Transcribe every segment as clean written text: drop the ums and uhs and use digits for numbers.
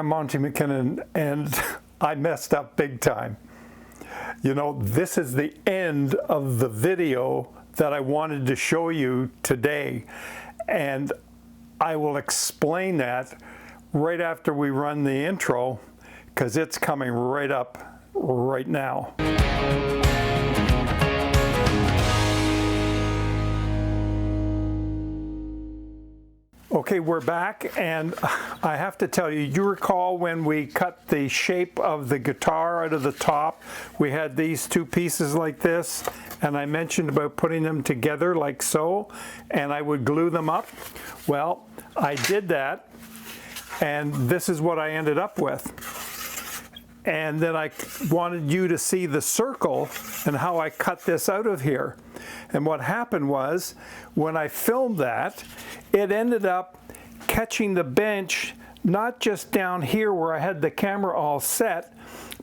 I'm Monty McKinnon, and I messed up big time. You know, this is the end of the video that I wanted to show you today, and I will explain that right after we run the intro, because it's coming right up right now. Okay, we're back, and I have to tell you, you recall when we cut the shape of the guitar out of the top, we had these two pieces like this, and I mentioned about putting them together like so, and I would glue them up. Well, I did that, and this is what I ended up with. And then I wanted you to see the circle and how I cut this out of here. And what happened was, when I filmed that, it ended up catching the bench, not just down here where I had the camera all set,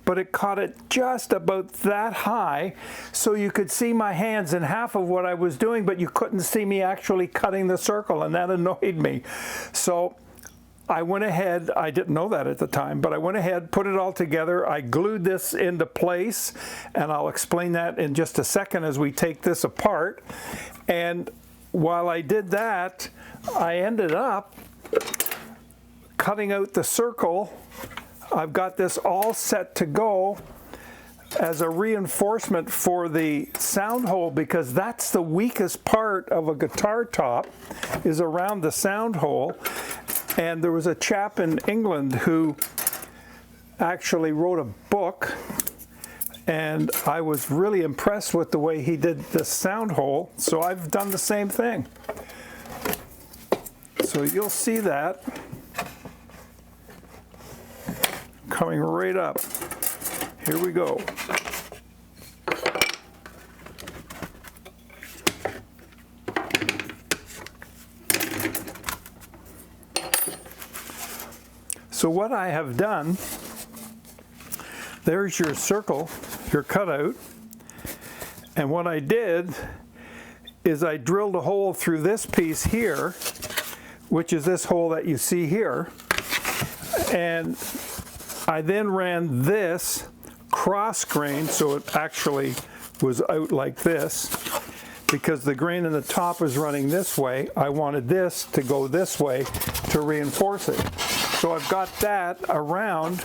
but it caught it just about that high, so you could see my hands and half of what I was doing, but you couldn't see me actually cutting the circle, and that annoyed me. So I went ahead, I didn't know that at the time, but I went ahead, put it all together, I glued this into place, and I'll explain that in just a second as we take this apart. And while I did that, I ended up cutting out the circle. I've got this all set to go as a reinforcement for the sound hole, because that's the weakest part of a guitar top, is around the sound hole. And there was a chap in England who actually wrote a book, and I was really impressed with the way he did the sound hole, so I've done the same thing. So you'll see that coming right up. Here we go. So what I have done, there's your circle, your cutout, and what I did is I drilled a hole through this piece here, which is this hole that you see here, and I then ran this cross grain, so it actually was out like this, because the grain in the top is running this way. I wanted this to go this way to reinforce it. So I've got that around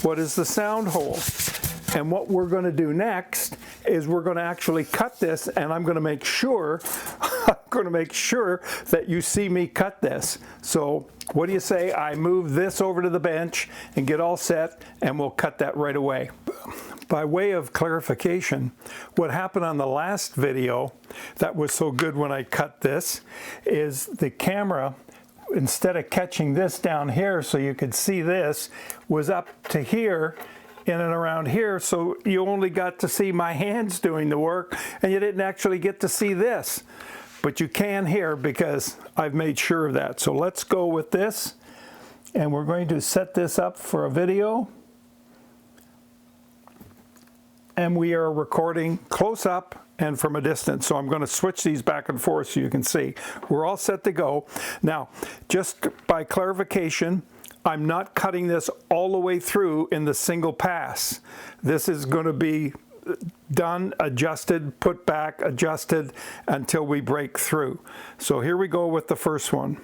what is the sound hole. And what we're going to do next is we're going to actually cut this, and I'm going to make sure that you see me cut this. So what do you say I move this over to the bench and get all set, and we'll cut that right away. By way of clarification, what happened on the last video that was so good when I cut this is the camera, instead of catching this down here so you could see this, was up to here, in and around here, so you only got to see my hands doing the work, and you didn't actually get to see this. But you can here, because I've made sure of that. So let's go with this, and we're going to set this up for a video. And we are recording close up and from a distance, so I'm going to switch these back and forth so you can see. We're all set to go. Now, just by clarification, I'm not cutting this all the way through in the single pass. This is going to be done, adjusted, put back, adjusted until we break through. So here we go with the first one.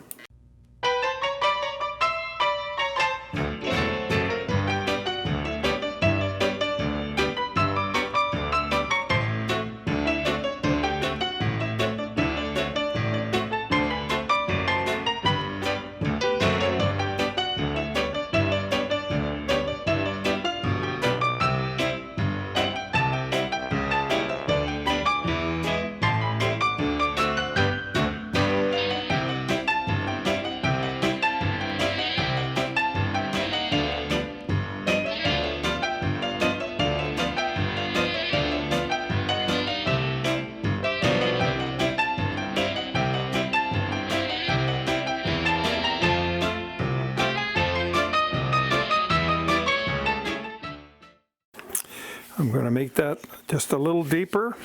I'm going to make that just a little deeper.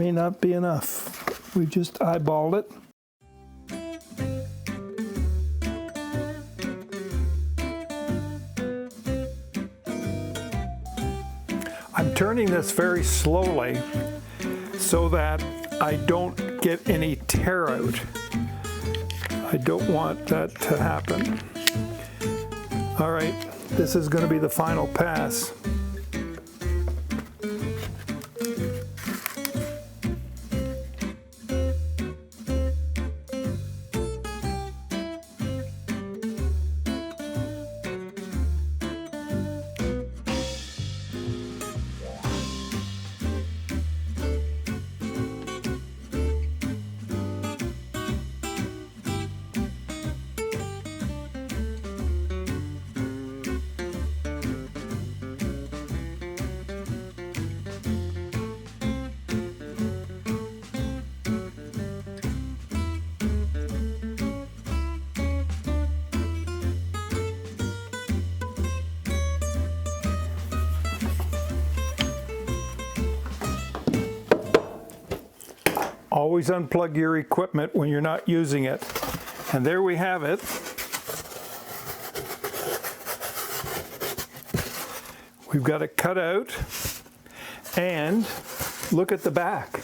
may not be enough. We just eyeballed it. I'm turning this very slowly so that I don't get any tear out. I don't want that to happen. All right, this is going to be the final pass. Always unplug your equipment when you're not using it. And there we have it. We've got it cut out. And look at the back.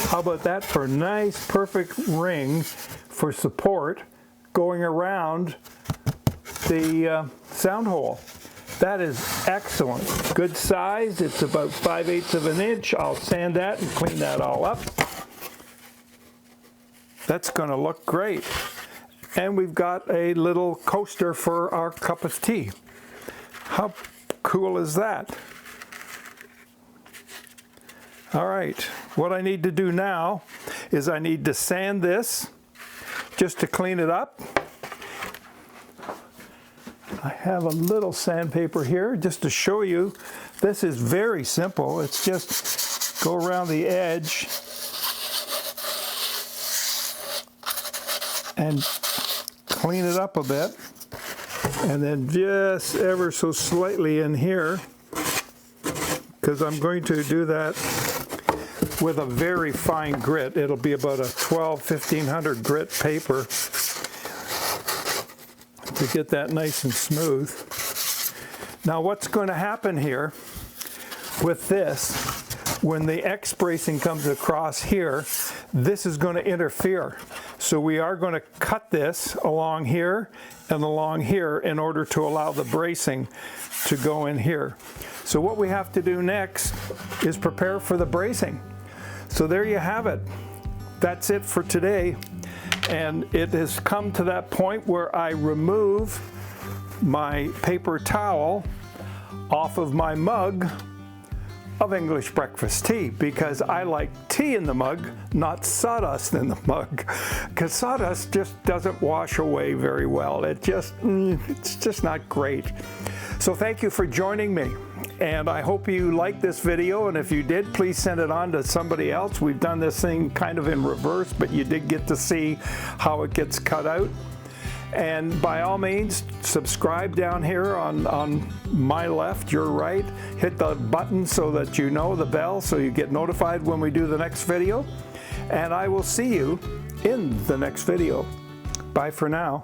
How about that for a nice, perfect ring for support going around the sound hole. That is excellent. Good size. It's about 5/8 of an inch. I'll sand that and clean that all up. That's going to look great. And we've got a little coaster for our cup of tea. How cool is that? All right, what I need to do now is I need to sand this just to clean it up. I have a little sandpaper here just to show you. This is very simple. It's just go around the edge and clean it up a bit, and then just ever so slightly in here, because I'm going to do that with a very fine grit. It'll be about a 1500 grit paper to get that nice and smooth. Now what's going to happen here with this, when the X bracing comes across here, this is going to interfere. So we are going to cut this along here and along here in order to allow the bracing to go in here. So what we have to do next is prepare for the bracing. So there you have it. That's it for today. And it has come to that point where I remove my paper towel off of my mug of English breakfast tea, because I like tea in the mug, not sawdust in the mug, because sawdust just doesn't wash away very well. It's just not great. So thank you for joining me, and I hope you liked this video, and if you did, please send it on to somebody else. We've done this thing kind of in reverse, but you did get to see how it gets cut out. And by all means, subscribe down here on my left, your right. Hit the button so that you know, the bell, so you get notified when we do the next video. And I will see you in the next video. Bye for now.